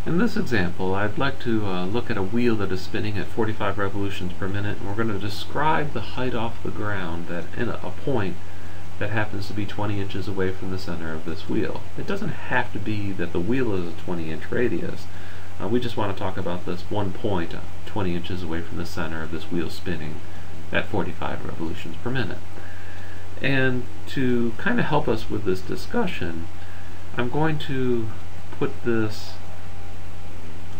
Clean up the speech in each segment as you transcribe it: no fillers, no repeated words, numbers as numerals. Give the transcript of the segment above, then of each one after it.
In this example, I'd like to look at a wheel that is spinning at 45 revolutions per minute, and we're going to describe the height off the ground at a point that happens to be 20 inches away from the center of this wheel. It doesn't have to be that the wheel is a 20-inch radius. We just want to talk about this one point 20 inches away from the center of this wheel spinning at 45 revolutions per minute. And to kind of help us with this discussion, I'm going to put this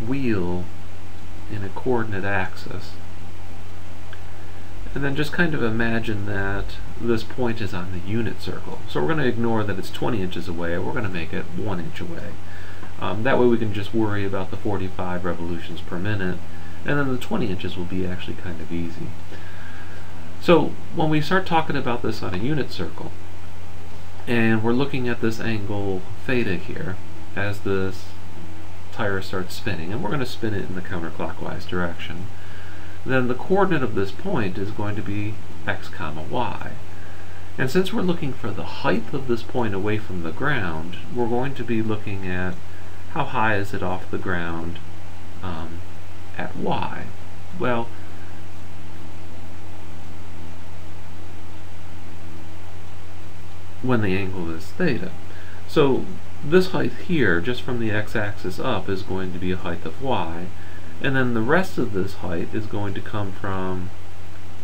wheel in a coordinate axis, and then just kind of imagine that this point is on the unit circle. So we're going to ignore that it's 20 inches away, we're going to make it 1 inch away. That way we can just worry about the 45 revolutions per minute, and then the 20 inches will be actually kind of easy. So when we start talking about this on a unit circle, and we're looking at this angle theta here as this tire starts spinning, and we're going to spin it in the counterclockwise direction, then the coordinate of this point is going to be x comma y. And since we're looking for the height of this point away from the ground, we're going to be looking at how high is it off the ground at y. Well, when the angle is theta. So this height here, just from the x-axis up, is going to be a height of y, and then the rest of this height is going to come from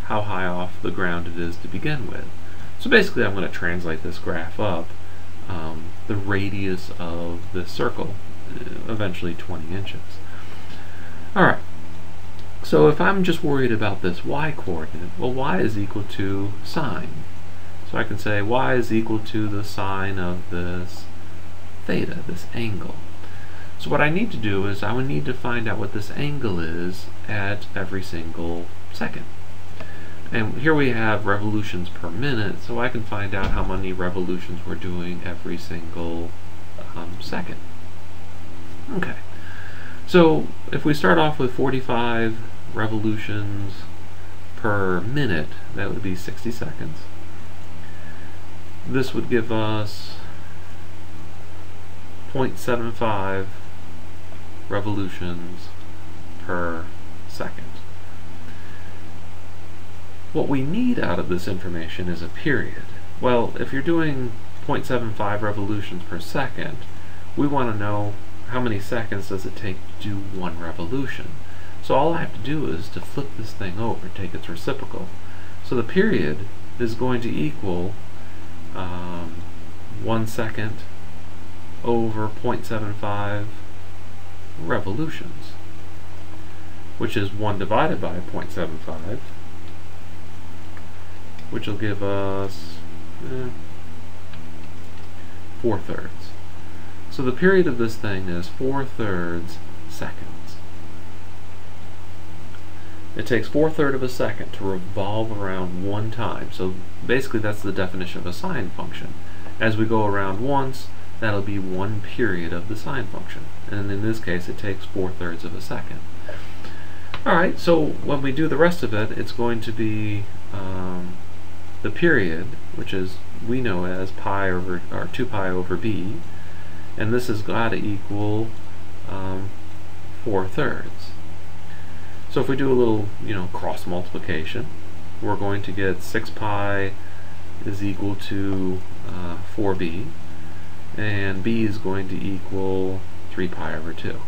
how high off the ground it is to begin with. So basically I'm going to translate this graph up, the radius of this circle, eventually 20 inches. Alright, so if I'm just worried about this y coordinate, well, y is equal to sine. So I can say y is equal to the sine of this theta, this angle. So what I need to do is I would need to find out what this angle is at every single second. And here we have revolutions per minute, so I can find out how many revolutions we're doing every single second. Okay, so if we start off with 45 revolutions per minute, that would be 60 seconds. This would give us 0.75 revolutions per second. What we need out of this information is a period. Well, if you're doing 0.75 revolutions per second, we want to know how many seconds does it take to do one revolution. So all I have to do is to flip this thing over, take its reciprocal. So the period is going to equal 1 second over 0.75 revolutions, which is 1 divided by 0.75, which will give us 4/3. So the period of this thing is 4/3 seconds. It takes 4/3 of a second to revolve around one time. So basically that's the definition of a sine function. As we go around once, that'll be one period of the sine function. And in this case, it takes 4/3 of a second. Alright, so when we do the rest of it, it's going to be the period, which is we know as pi over, or 2 pi over b, and this has got to equal 4/3. So if we do a little, cross multiplication, we're going to get 6 pi is equal to 4b, and b is going to equal 3 pi over 2.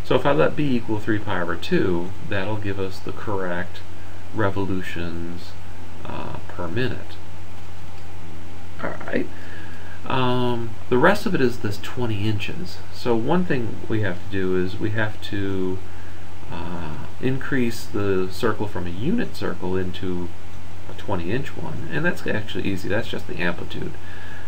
So if I let b equal 3 pi over 2, that'll give us the correct revolutions per minute. Alright. The rest of it is this 20 inches. So one thing we have to do is we have to increase the circle from a unit circle into a 20-inch one, and that's actually easy. That's just the amplitude.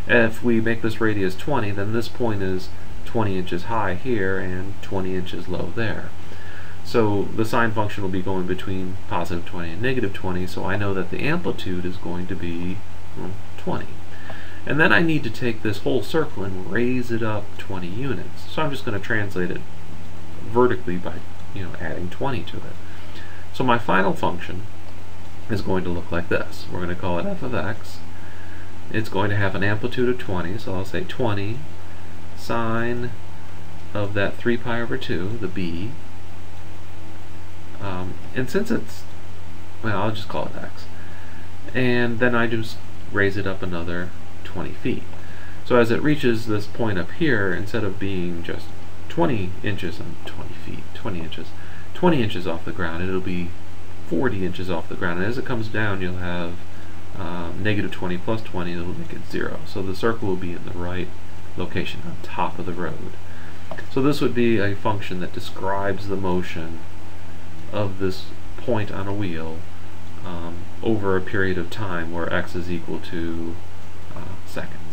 If we make this radius 20, then this point is 20 inches high here and 20 inches low there. So the sine function will be going between positive 20 and negative 20, so I know that the amplitude is going to be 20. And then I need to take this whole circle and raise it up 20 units. So I'm just going to translate it vertically by adding 20 to it. So my final function is going to look like this. We're going to call it f of x. It's going to have an amplitude of 20, so I'll say 20 sine of that 3 pi over 2, the b, and since it's, well, I'll just call it x, and then I just raise it up another 20 feet. So as it reaches this point up here, instead of being just 20 inches and 20 feet, 20 inches off the ground, it'll be 40 inches off the ground. And as it comes down, you'll have negative 20 plus 20, it'll make it 0. So the circle will be in the right location on top of the road. So this would be a function that describes the motion of this point on a wheel over a period of time where x is equal to seconds.